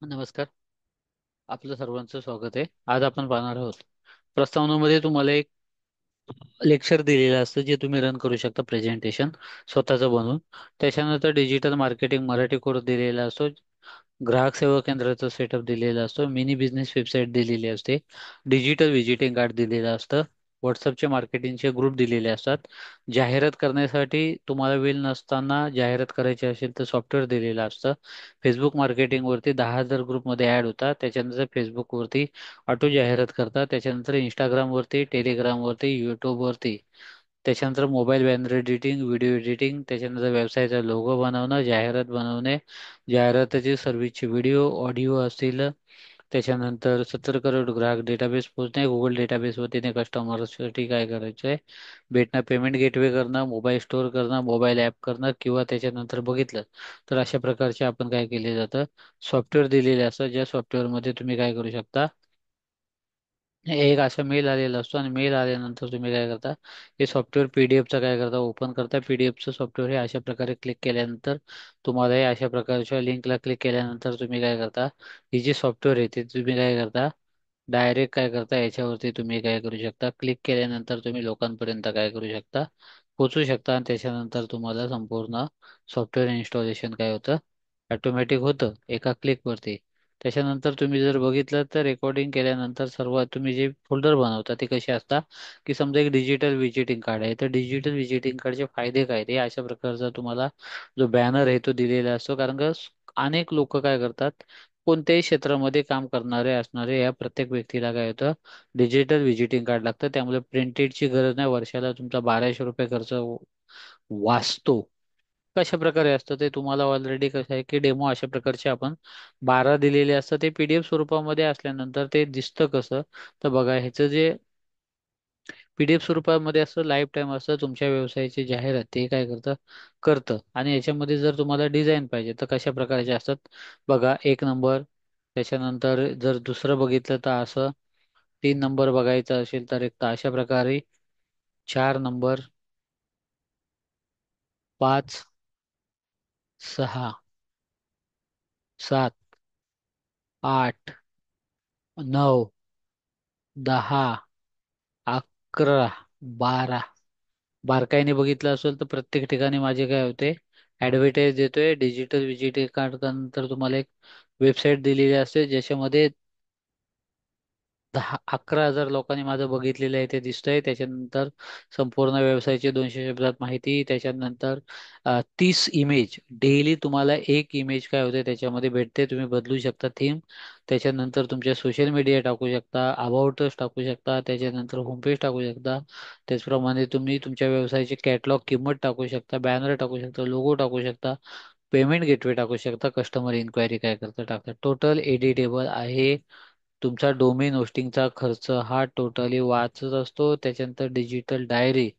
नमस्कार. आपलं सर्वांचं स्वागत आहे. आज आपण पाहणार आहोत प्रस्तावनामध्ये तुम्हाला एक लेक्चर दिलेलं असतं जे तुम्ही रन करू शकता प्रेझेंटेशन स्वतःचं बनवून. त्याच्यानंतर डिजिटल मार्केटिंग मराठी कोर्स दिलेला असतो. ग्राहक सेवा केंद्राचा सेटअप दिलेला असतो. मिनी बिझनेस वेबसाईट दिलेली असते. डिजिटल व्हिजिटिंग कार्ड दिलेलं असतं. व्हॉट्सअपचे मार्केटिंगचे ग्रुप दिलेले असतात. जाहिरात करण्यासाठी तुम्हाला वेळ नसताना जाहिरात करायची असेल तर सॉफ्टवेअर दिलेलं असतं. फेसबुक मार्केटिंगवरती 10,000 ग्रुपमध्ये ॲड होतात. त्याच्यानंतर फेसबुकवरती ऑटो जाहिरात करतात. त्याच्यानंतर इंस्टाग्रामवरती, टेलिग्रामवरती, यूट्यूबवरती, त्याच्यानंतर mobile banner editing, video editing, त्याच्यानंतर व्यवसायाचा लोगो बनवणं, जाहिरात बनवणे, जाहिरातीची सर्व्हिसचे व्हिडिओ, ऑडिओ असतील. त्याच्यानंतर 70 करोड ग्राहक डेटाबेस पोहोचणे, गुगल डेटाबेस वतीने कस्टमरसाठी काय करायचं आहे, भेटणं, पेमेंट गेटवे करणं, मोबाईल स्टोअर करणं, मोबाईल ॲप करणं, किंवा त्याच्यानंतर बघितलं तर अशा प्रकारचे आपण काय केले जातं, सॉफ्टवेअर दिलेले असतात. ज्या सॉफ्टवेअरमध्ये तुम्ही काय करू शकता, एक असा मेल आलेला असतो आणि मेल आल्यानंतर तुम्ही काय करता, हे सॉफ्टवेअर पीडीएफचा काय करता, ओपन करता. पीडीएफचं सॉफ्टवेअर हे अशा प्रकारे क्लिक केल्यानंतर तुम्हाला हे अशा प्रकारच्या लिंकला क्लिक केल्यानंतर तुम्ही काय करता, ही जी सॉफ्टवेअर आहे ते तुम्ही काय करता, डायरेक्ट काय करता, याच्यावरती तुम्ही काय करू शकता, क्लिक केल्यानंतर तुम्ही लोकांपर्यंत काय करू शकता, पोहोचू शकता. आणि त्याच्यानंतर तुम्हाला संपूर्ण सॉफ्टवेअर इन्स्टॉलेशन काय होतं, ऑटोमॅटिक होतं एका क्लिकवरती. त्याच्यानंतर तुम्ही जर बघितलं तर रेकॉर्डिंग केल्यानंतर सर्व तुम्ही जे फोल्डर बनवता ते कसे असतात, की समजा एक डिजिटल व्हिजिटिंग कार्ड आहे, तर डिजिटल व्हिजिटिंग कार्डचे फायदे काय ते अशा प्रकारचा तुम्हाला जो बॅनर आहे तो दिलेला असतो. कारण का अनेक लोक काय करतात, कोणत्याही क्षेत्रामध्ये काम करणारे असणारे या प्रत्येक व्यक्तीला काय होतं, डिजिटल व्हिजिटिंग कार्ड लागतं. त्यामुळे प्रिंटेडची गरज नाही. वर्षाला तुमचा 1200 रुपये खर्च वाचतो. कशा प्रकारे असतं ते तुम्हाला ऑलरेडी कसं आहे की डेमो अशा प्रकारचे आपण 12 दिलेले असतं. ते पीडीएफ स्वरूपामध्ये असल्यानंतर ते दिसतं कसं, तर बघा ह्याचं जे पीडीएफ स्वरूपामध्ये असं लाईफ टाईम असतं, तुमच्या व्यवसायाची जाहिरात ते काय करतं. आणि याच्यामध्ये जर तुम्हाला डिझाईन पाहिजे तर कशा प्रकारचे असतात, बघा एक नंबर, त्याच्यानंतर जर दुसरं बघितलं तर असं, 3 नंबर बघायचं असेल तर एक तर अशा प्रकारे, 4 नंबर, 5, 6, 7, 8, 9, 10, 11, 12. बारकाईने बघितलं असेल तर प्रत्येक ठिकाणी माझे काय होते, ऍडव्हर्टाईज देतोय. डिजिटल व्हिजिटिंग कार्ड नंतर तुम्हाला एक वेबसाईट दिलेली असते ज्याच्यामध्ये 11,000 लोकांनी माझं बघितलेलं आहे ते दिसतंय. त्याच्यानंतर संपूर्ण व्यवसायाची 200 शब्दात माहिती. त्याच्यानंतर 30 इमेज डेली तुम्हाला एक इमेज काय होते त्याच्यामध्ये भेटते, तुम्ही बदलू शकता थीम. त्याच्यानंतर तुमच्या सोशल मीडिया टाकू शकता, अबाउटच टाकू शकता, त्याच्यानंतर होम पेज टाकू शकता. त्याचप्रमाणे तुम्ही तुमच्या व्यवसायाची कॅटलॉग किंमत टाकू शकता, बॅनर टाकू शकता, लोगो टाकू शकता, पेमेंट गेटवे टाकू शकता, कस्टमर इन्क्वायरी काय करता टाकता. टोटल एडिटेबल आहे. तुमचा डोमेन होस्टिंगचा खर्च हा टोटली वाचत असतो. त्याच्यानंतर डिजिटल डायरी,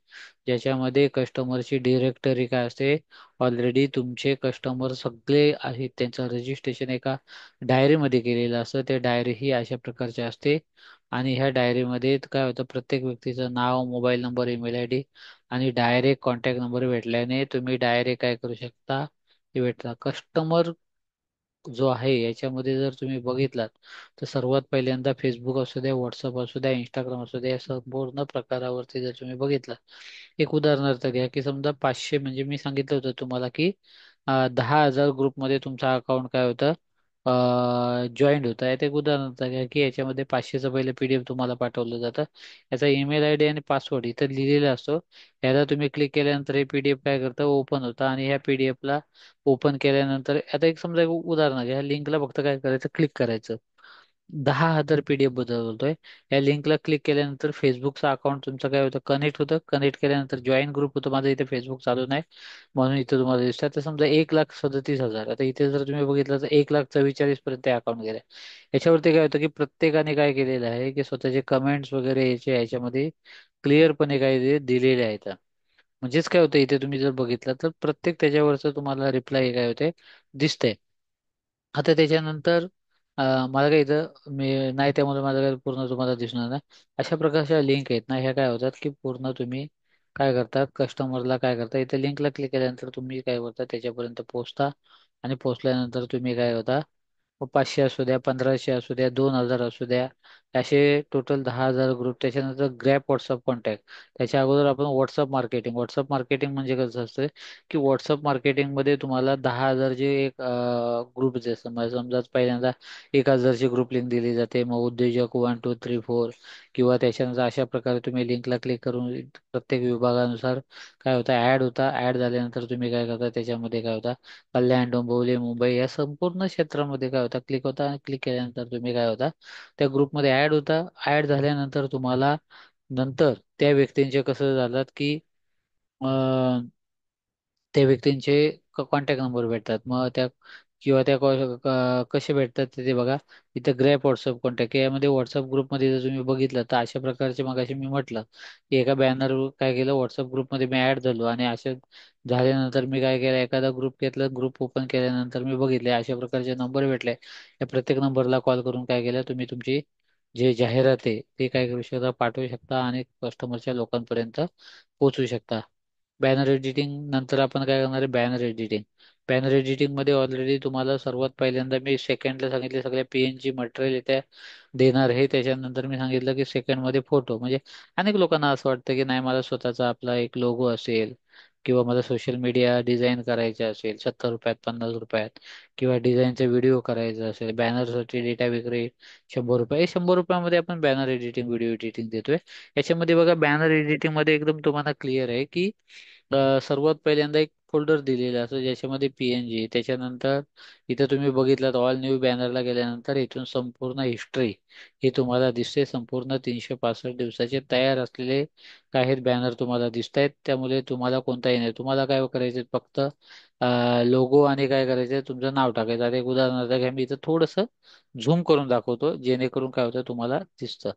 ज्याच्यामध्ये कस्टमरची डिरेक्टरी काय असते, ऑलरेडी तुमचे कस्टमर सगळे आहेत त्यांचं रजिस्ट्रेशन एका डायरीमध्ये केलेलं असतं. ते डायरी ही अशा प्रकारची असते. आणि ह्या डायरीमध्ये काय होतं, प्रत्येक व्यक्तीचं नाव, mobile number, email I D आणि डायरेक्ट कॉन्टॅक्ट नंबर भेटल्याने तुम्ही डायरेक्ट काय करू शकता, ते भेटता. कस्टमर जो आहे याच्यामध्ये जर तुम्ही बघितलात तर सर्वात पहिल्यांदा फेसबुक असू द्या, व्हॉट्सअप असू द्या, इंस्टाग्राम असू द्या, या संपूर्ण प्रकारावरती जर तुम्ही बघितलं, एक उदाहरणार्थ घ्या की समजा 500, म्हणजे मी सांगितलं होतं तुम्हाला की 10,000 ग्रुपमध्ये तुमचा अकाउंट काय होतं, जॉईंट होता. यात एक उदाहरणार्थ घ्या की याच्यामध्ये 500चं पहिलं पीडीएफ तुम्हाला पाठवलं जातं. याचा ईमेल आय डी आणि पासवर्ड इथं लिहिलेला असतो. याला तुम्ही क्लिक केल्यानंतर हे पीडीएफ काय करतं, ओपन होतं. आणि ह्या पीडीएफला ओपन केल्यानंतर आता एक समजा एक उदाहरण घ्या, लिंकला फक्त काय करायचं, क्लिक करायचं. 10,000 पीडीएफ बद्दल बोलतोय. या लिंकला क्लिक केल्यानंतर फेसबुकचं अकाउंट तुमचं काय होतं, कनेक्ट होतं. कनेक्ट केल्यानंतर जॉईन ग्रुप होतं. माझं इथे फेसबुक चालू नाही म्हणून इथे तुम्हाला दिसतं. तर समजा 1,37,000, आता इथे जर तुम्ही बघितलं तर 1,44,000 पर्यंत अकाउंट गेले. याच्यावरती काय होतं की प्रत्येकाने काय केलेलं आहे की स्वतःचे कमेंट्स वगैरे याच्यामध्ये क्लिअरपणे काय दिलेले आहेत. म्हणजेच काय होतं, इथे तुम्ही जर बघितलं तर प्रत्येक त्याच्यावरचं तुम्हाला रिप्लाय काय होते, दिसतंय. आता त्याच्यानंतर मला काय इथं मी नाही, त्यामुळे माझं काय पूर्ण तुम्हाला दिसणार नाही. अशा प्रकारच्या लिंक आहेत ना, ह्या काय होतात की पूर्ण तुम्ही काय करता, कस्टमरला काय करता, इथे लिंकला क्लिक केल्यानंतर तुम्ही काय करता, त्याच्यापर्यंत पोहोचता. आणि पोहोचल्यानंतर तुम्ही काय होता, मग 500 असू द्या, 1500 असू द्या, 2000 असू द्या, असे टोटल 10,000 ग्रुप. त्याच्यानंतर ग्रॅप व्हॉट्सअप कॉन्टॅक्ट. त्याच्या अगोदर आपण व्हॉट्सअप मार्केटिंग म्हणजे कसं असतं की व्हॉट्सअप मार्केटिंगमध्ये तुम्हाला 10,000चे एक ग्रुप जे समजा पहिल्यांदा 1,000ची ग्रुप लिंक दिली जाते. मग उद्योजक 1 2 3 4, किंवा त्याच्यानंतर अशा प्रकारे तुम्ही लिंकला क्लिक करून प्रत्येक विभागानुसार काय होतं, ऍड झाल्यानंतर तुम्ही काय करता, त्याच्यामध्ये काय होता, कल्याण, डोंबिवली, मुंबई या संपूर्ण क्षेत्रामध्ये काय होता, क्लिक होता. आणि क्लिक केल्यानंतर तुम्ही काय होता, त्या ग्रुपमध्ये ऍड होता. ऍड झाल्यानंतर तुम्हाला नंतर त्या व्यक्तींचे कसं झालं की त्या व्यक्तींचे कॉन्टॅक्ट नंबर भेटतात. मग त्या किंवा त्या कसे भेटतात ते बघा. इथं ग्रॅप व्हॉट्सअप कॉन्टॅक्ट यामध्ये व्हॉट्सअप ग्रुपमध्ये जर तुम्ही बघितलं तर अशा प्रकारचे, मगाशी मी म्हटलं की एका बॅनर काय केलं, व्हॉट्सअप ग्रुपमध्ये मी ऍड झालो. आणि असे झाल्यानंतर मी काय केलं, एखादा ग्रुप घेतला, ग्रुप ओपन केल्यानंतर मी बघितले अशा प्रकारचे नंबर भेटले. या प्रत्येक नंबरला कॉल करून काय केलं, तुम्ही तुमची जे जाहिरात आहे ते काय करू शकता, पाठवू शकता आणि कस्टमरच्या लोकांपर्यंत पोहोचवू शकता. बॅनर एडिटिंग नंतर आपण काय करणार आहे, बॅनर एडिटिंग मध्ये ऑलरेडी तुम्हाला सर्वात पहिल्यांदा मी सेकंडला सांगितले सगळे पीएनजी मटेरियल इथे देणार आहे. त्याच्यानंतर मी सांगितलं की सेकंड मध्ये फोटो. म्हणजे अनेक लोकांना असं वाटतं की नाही, मला स्वतःचा आपला एक लोगो असेल, किंवा मला सोशल मीडिया डिझाईन करायचे असेल 70 रुपयात, 50 रुपयात, किंवा डिझाईनचा व्हिडिओ करायचा असेल, बॅनरसाठी डेटा विक्री 100 रुपये. 100 रुपयामध्ये आपण बॅनर एडिटिंग, व्हिडिओ एडिटिंग देतोय. याच्यामध्ये बघा, बॅनर एडिटिंग मध्ये एकदम तुम्हाला क्लिअर आहे की सर्वात पहिल्यांदा एक फोल्डर दिलेला असतो ज्याच्यामध्ये पीएनजी. त्याच्यानंतर इथं तुम्ही बघितलं ऑल न्यू बॅनरला गेल्यानंतर इथून संपूर्ण हिस्ट्री ही तुम्हाला दिसते. संपूर्ण 365 दिवसाचे तयार असलेले काही बॅनर तुम्हाला दिसत आहेत. त्यामुळे तुम्हाला कोणताही नाही, तुम्हाला काय करायचे, फक्त लोगो आणि काय करायचं, तुमचं नाव टाकायचं. आता एक उदाहरणार्थ घ्या, मी इथं थोडंसं झूम करून दाखवतो जेणेकरून काय होतं तुम्हाला दिसतं.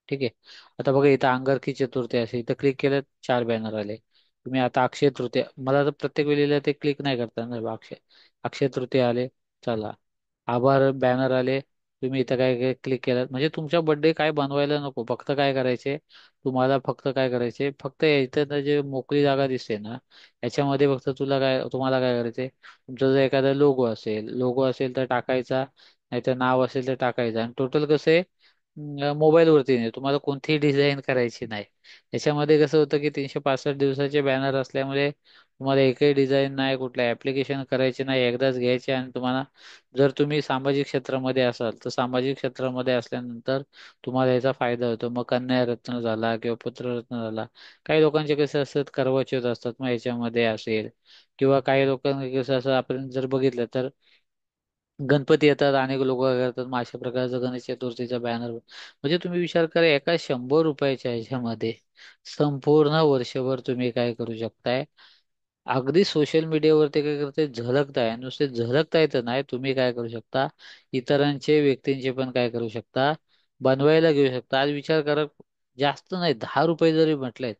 ठीक आहे. आता बघा, इथं अंगारकी चतुर्थी असे इथं क्लिक केलं, 4 बॅनर आले. तुम्ही आता अक्षय तृतीया, मला तर प्रत्येक वेळेला ते क्लिक नाही करता येणार बा. अक्षय तृतीया आले, चला. आभार बॅनर आले. तुम्ही इथं काय काय क्लिक केलं म्हणजे तुमचा बर्थडे काय बनवायला नको. फक्त काय करायचे, तुम्हाला फक्त काय करायचे, फक्त इथं जे मोकळी जागा दिसते ना, याच्यामध्ये फक्त तुम्हाला काय करायचे, तुमचा जर एखादा लोगो असेल तर टाकायचा, नाहीतर नाव असेल तर टाकायचं. आणि टोटल कसं आहे, मोबाईल वरती नाही, तुम्हाला कोणतीही डिझाईन करायची नाही. याच्यामध्ये कसं होतं की 365 दिवसाचे बॅनर असल्यामुळे तुम्हाला एकही डिझाईन नाही, कुठलं ऍप्लिकेशन करायचे नाही, एकदाच घ्यायचे. आणि तुम्हाला जर तुम्ही सामाजिक क्षेत्रामध्ये असाल तर सामाजिक क्षेत्रामध्ये असल्यानंतर तुम्हाला याचा फायदा होतो. मग कन्या रत्न झाला किंवा पुत्ररत्न झाला. काही लोकांचे कसे असतात, करवा चौथ असतात, मग याच्यामध्ये असेल. किंवा काही लोकांना कसं असं आपण जर बघितलं तर गणपती येतात, अनेक लोक करतात, मग अशा प्रकारचं गणेश चतुर्थीचा बॅनर. म्हणजे तुम्ही विचार करा, एका 100 रुपयाच्या ह्याच्यामध्ये संपूर्ण वर्षभर तुम्ही काय करू शकताय. अगदी सोशल मीडियावरती काय करते, झलकताय, नुसते झलकताय तर नाही, तुम्ही काय करू शकता, इतरांचे व्यक्तींचे पण काय करू शकता, बनवायला घेऊ शकता. आज विचार करा, जास्त नाही, 10 रुपये जरी म्हटले,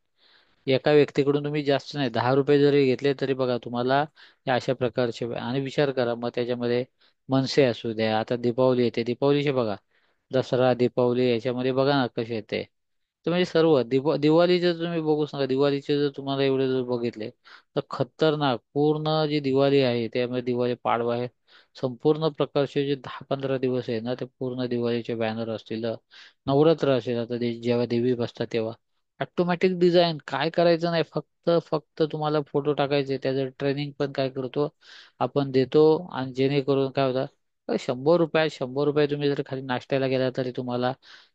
एका व्यक्तीकडून तुम्ही जास्त नाही 10 रुपये जरी घेतले तरी बघा तुम्हाला या अशा प्रकारचे आणि विचार करा. मग त्याच्यामध्ये मनसे असू द्या, आता दीपावली येते, दीपावलीचे बघा, दसरा, दीपावली याच्यामध्ये बघा ना कसे येते. तर म्हणजे सर्व दिवाळीचे तुम्ही बघू सांगा, दिवाळीचे जर तुम्हाला एवढे जर बघितले तर खतरनाक पूर्ण जी दिवाळी आहे त्यामध्ये दिवाळी पाडवा आहे, संपूर्ण प्रकारचे जे 10 15 दिवस आहे ना ते पूर्ण दिवाळीचे बॅनर असतील. नवरात्र असेल, आता जेव्हा देवी बसतात तेव्हा ऑटोमॅटिक डिझाईन काय करायचं नाही, फक्त फक्त तुम्हाला फोटो टाकायचे. त्याचं ट्रेनिंग पण काय करतो आपण देतो. आणि जेणेकरून काय होतं, 100 रुपये तुम्ही जर खाली नाश्त्याला गेला तरी तुम्हाला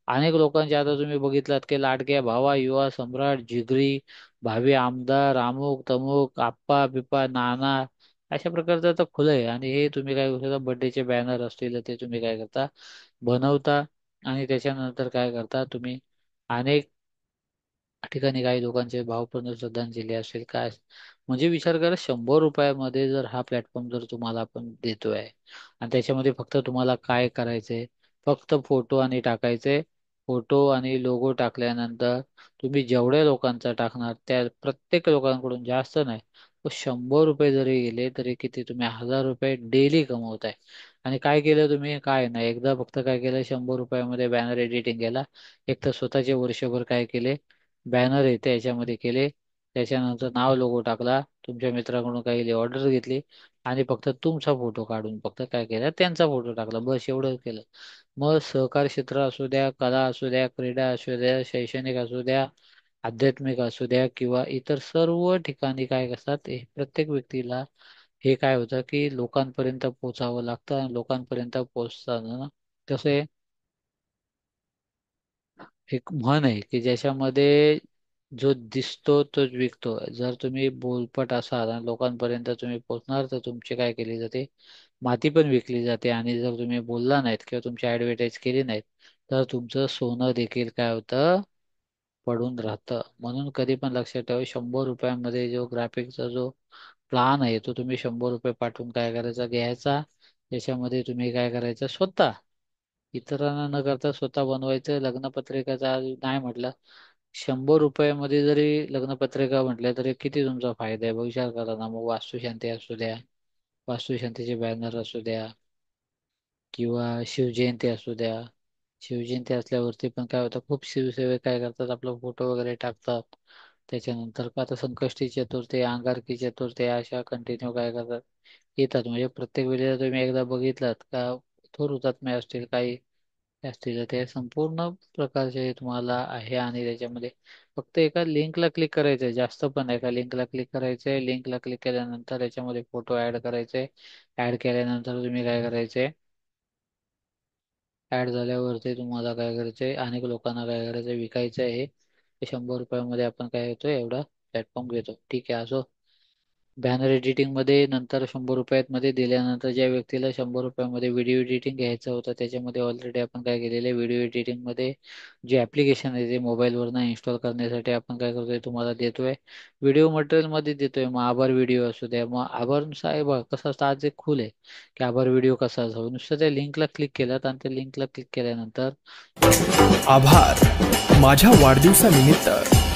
अनेक लोकांचे, आता तुम्ही बघितलात की लाडक्या भावा, युवा सम्राट, जिगरी, भावी आमदार, अमुक तमुक, आप्पा बिप्पा, नाना, अशा प्रकारचं आता खुलं आहे. आणि हे तुम्ही काय करू शकता, बर्थडेचे बॅनर असतील ते तुम्ही काय करता, बनवता. आणि त्याच्यानंतर काय करता तुम्ही, अनेक ठिकाणी काही लोकांचे भावपूर्ण श्रद्धांजली असेल काय असेल. म्हणजे विचार करा, 100 रुपयामध्ये जर हा प्लॅटफॉर्म जर तुम्हाला आपण देतोय, आणि त्याच्यामध्ये फक्त तुम्हाला काय करायचंय, फक्त फोटो आणि टाकायचे. फोटो आणि लोगो टाकल्यानंतर तुम्ही जेवढ्या लोकांचा टाकणार त्या प्रत्येक लोकांकडून जास्त नाही, 100 रुपये जरी गेले तरी किती, तुम्ही 1000 रुपये डेली कमवताय. आणि काय केलं तुम्ही, काय नाही, एकदा फक्त काय केलं, 100 रुपयामध्ये बॅनर एडिटिंग केला. एक तर स्वतःचे वर्षभर काय केले, बॅनर आहे त्याच्यामध्ये केले. त्याच्यानंतर नाव लोगो टाकला, तुमच्या मित्राकडून काही ऑर्डर घेतली आणि फक्त तुमचा फोटो काढून फक्त काय केलं, त्यांचा फोटो टाकला, बस एवढं केलं. मग सहकार क्षेत्र असू द्या, कला असू द्या, क्रीडा असू द्या, शैक्षणिक असू द्या, आध्यात्मिक असू द्या किंवा इतर सर्व ठिकाणी काय करतात, हे प्रत्येक व्यक्तीला हे काय होतं की लोकांपर्यंत पोहोचावं लागतं आणि लोकांपर्यंत पोहोचताना कसं आहे, एक म्हण आहे की ज्याच्यामध्ये जो दिसतो तोच विकतो. जर तुम्ही बोलपट असाल आणि लोकांपर्यंत तुम्ही पोहोचणार तर तुमची काय केली जाते, माती पण विकली जाते. आणि जर तुम्ही बोलला नाहीत किंवा तुमची ऍडव्हर्टाईज केली नाहीत तर तुमचं सोनं देखील काय होतं, पडून राहतं. म्हणून कधी पण लक्षात ठेवा, 100 रुपयामध्ये जो ग्राफिकचा जो प्लान आहे तो तुम्ही 100 रुपये पाठवून काय करायचा, घ्यायचा. त्याच्यामध्ये तुम्ही काय करायचं, स्वतः इतरांना न करता स्वतः बनवायचं. लग्नपत्रिकाचा आज नाही म्हटलं, 100 रुपयामध्ये जरी लग्नपत्रिका म्हटल्या तरी किती तुमचा फायदा आहे, विचार करा ना. मग वास्तुशांती असू द्या, वास्तुशांतीचे बॅनर असू द्या किंवा शिवजयंती असू द्या. शिवजयंती असल्यावरती पण काय होतं, खूप शिवसेवक काय करतात, आपला फोटो वगैरे टाकतात. त्याच्यानंतर का आता संकष्टी चतुर्थी, अंगारकी चतुर्थी अशा कंटिन्यू काय करतात, येतात. म्हणजे प्रत्येक वेळेला तुम्ही एकदा बघितलात का, थोर हुतात्मे असतील काही असतील तर ते संपूर्ण प्रकारचे तुम्हाला आहे. आणि त्याच्यामध्ये फक्त एका लिंकला क्लिक करायचं आहे, जास्त पण एका लिंकला क्लिक करायचं आहे. लिंकला क्लिक केल्यानंतर याच्यामध्ये फोटो ऍड करायचे. ऍड केल्यानंतर तुम्ही काय करायचे, ऍड झाल्यावरती तुम्हाला काय करायचंय, अनेक लोकांना काय करायचं, विकायचं आहे. ते 100 रुपयामध्ये आपण काय घेतो, एवढा प्लॅटफॉर्म घेतो. ठीक आहे, असो. बॅनर एडिटिंग मध्ये नंतर 100 रुपयात मध्ये दिल्यानंतर ज्या व्यक्तीला 100 रुपयामध्ये व्हिडिओ एडिटिंग घ्यायचं होतं, त्याच्यामध्ये ऑलरेडी आपण काय केलेलं आहे, व्हिडिओ एडिटिंग मध्ये जे ऍप्लिकेशन आहे ते मोबाईलवरनं इन्स्टॉल करण्यासाठी आपण काय करतोय, तुम्हाला देतोय. व्हिडिओ मटेरियल मध्ये देतोय. मग आभार व्हिडिओ असू द्या, मग आभार साहेब कसं असतं, आज एक खूल आहे की आभार व्हिडिओ कसा असावा. नुसतं त्या लिंकला क्लिक केलं आणि त्या लिंकला क्लिक केल्यानंतर आभार. माझ्या वाढदिवसानिमित्त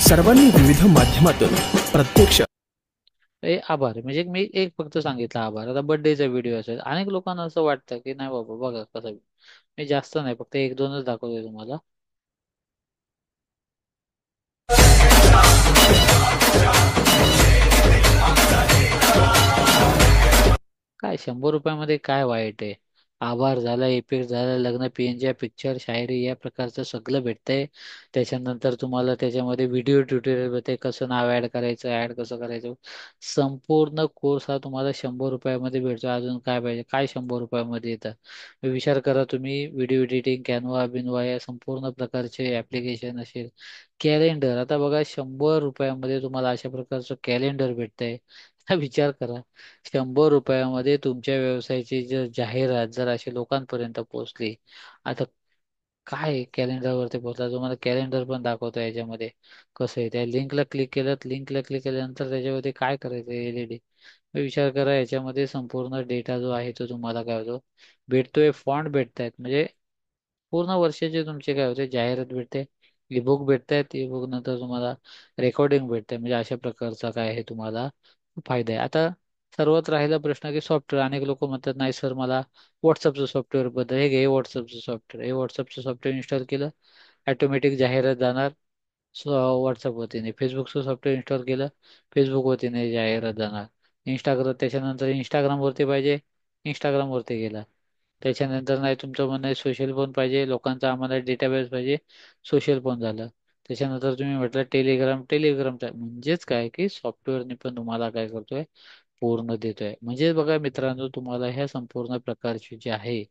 सर्वांनी विविध माध्यमातून प्रत्यक्ष आभार म्हणजे मी एक फक्त सांगितलं आभार. आता बर्थडेचा व्हिडिओ असेल, अनेक लोकांना असं वाटतं की नाही बाबा बघा कसं, मी जास्त नाही, फक्त एक दोनच दाखवतोय तुम्हाला. काय 100 रुपयामध्ये काय वाईट आहे. आभार झाला, इफेक्ट झाला, लग्न, पीएनजी पिक्चर, शायरी या प्रकारचं सगळं भेटतंय. त्याच्यानंतर तुम्हाला त्याच्यामध्ये व्हिडिओ ट्युटोरियल भेटते, कसं नाव ऍड करायचं, ऍड कसं करायचं. संपूर्ण कोर्स हा तुम्हाला 100 रुपयामध्ये भेटतो. अजून काय पाहिजे, काय 100 रुपयामध्ये येतं. विचार करा तुम्ही, व्हिडिओ एडिटिंग, कॅनवा बिनवा या संपूर्ण प्रकारचे ऍप्लिकेशन असेल, कॅलेंडर. आता बघा, 100 रुपयामध्ये तुम्हाला अशा प्रकारचं कॅलेंडर भेटतंय. हा विचार करा, 100 रुपयामध्ये तुमच्या व्यवसायाची जर जाहिरात जर अशी लोकांपर्यंत पोहोचली, आता काय कॅलेंडरवरती पोहोचला, तुम्हाला कॅलेंडर पण दाखवतो याच्यामध्ये कसं आहे. त्या लिंकला क्लिक केलं, लिंकला क्लिक केल्यानंतर त्याच्यावरती काय करायचं, एलईडी. विचार करा, याच्यामध्ये संपूर्ण डेटा जो आहे तो तुम्हाला काय होतो, भेटतोय. फॉन्ट भेटतायत म्हणजे पूर्ण वर्षाचे तुमचे काय होते, जाहिरात भेटते. ईबुक भेटतायत, ईबुक नंतर तुम्हाला रेकॉर्डिंग भेटते. म्हणजे अशा प्रकारचा काय आहे तुम्हाला फायदा आहे. आता सर्वात राहिला प्रश्न की सॉफ्टवेअर. अनेक लोक म्हणतात नाही सर मला व्हॉट्सअपचं सॉफ्टवेअर बद्दल, हे घे व्हॉट्सअपचं सॉफ्टवेअर. हे व्हॉट्सअपचं सॉफ्टवेअर इन्स्टॉल केलं, ऑटोमॅटिक जाहिरात जाणार व्हॉट्सअप वतीने. फेसबुकचं सॉफ्टवेअर इन्स्टॉल केलं, फेसबुक वतीने जाहिरात जाणार. इंस्टाग्राम, त्याच्यानंतर इंस्टाग्राम वरती पाहिजे, इंस्टाग्राम वरती गेला. त्याच्यानंतर नाही तुमचं म्हणणं आहे सोशल फोन पाहिजे, लोकांचा आम्हाला डेटाबेस पाहिजे, सोशल फोन झालं. त्याच्यानंतर तुम्ही म्हटलं टेलिग्राम, टेलिग्रामचा म्हणजेच काय की सॉफ्टवेअरने पण तुम्हाला काय करतोय, पूर्ण देतोय. म्हणजे बघा मित्रांनो, तुम्हाला ह्या संपूर्ण प्रकारची जी आहे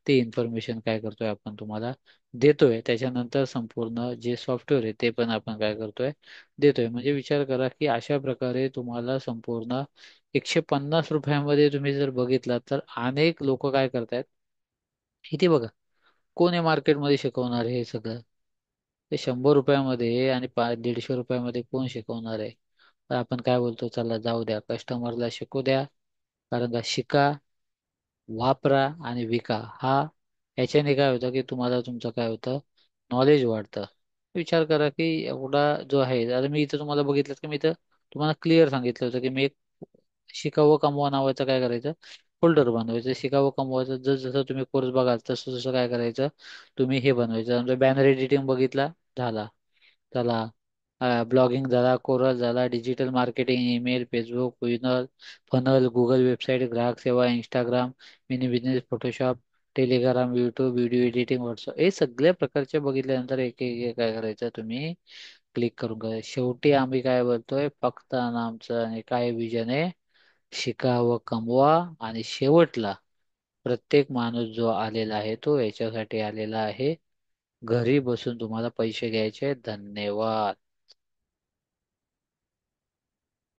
ते इन्फॉर्मेशन काय करतोय, आपण तुम्हाला देतोय. त्याच्यानंतर संपूर्ण जे सॉफ्टवेअर आहे ते पण आपण काय करतोय, देतोय. म्हणजे विचार करा की अशा प्रकारे तुम्हाला संपूर्ण 150 रुपयामध्ये तुम्ही जर बघितलात तर अनेक लोक काय करतायत, इथे बघा, कोण आहे मार्केटमध्ये शिकवणार हे सगळं. ते 100 रुपयामध्ये आणि 150 रुपयामध्ये कोण शिकवणार आहे. तर आपण काय बोलतो, चला जाऊ द्या, कस्टमरला शिकू द्या. कारण का, शिका, वापरा आणि विका. ह्याच्याने काय होतं की तुम्हाला तुमचं काय होतं, नॉलेज वाढतं. विचार करा की एवढा जो आहे, आता मी इथं तुम्हाला बघितलं की मी इथं तुम्हाला क्लिअर सांगितलं होतं की मी एक शिकावं कमवा नावाचं काय करायचं, फोल्डर बनवायचं. शिकावं कमवायचं, जसं जसं तुम्ही कोर्स बघाल तसं तसं काय करायचं, तुम्ही हे बनवायचं. बॅनर एडिटिंग बघितला, झाला, चला. ब्लॉगिंग झाला, कोरल झाला, digital marketing, email, Facebook, funnel, Google website, ग्राहक सेवा, Instagram, mini business, Photoshop, Telegram, YouTube, video editing, WhatsApp, हे सगळ्या प्रकारचे बघितल्यानंतर एक एक एक काय करायचं तुम्ही क्लिक करून घ्या. शेवटी आम्ही काय बोलतोय, फक्त आणि आमचं आणि काय विजन आहे, शिका व कमवा. आणि शेवटला प्रत्येक माणूस जो आलेला आहे तो याच्यासाठी आलेला आहे, घरी बसून तुम्हाला पैसे घ्यायचे. धन्यवाद.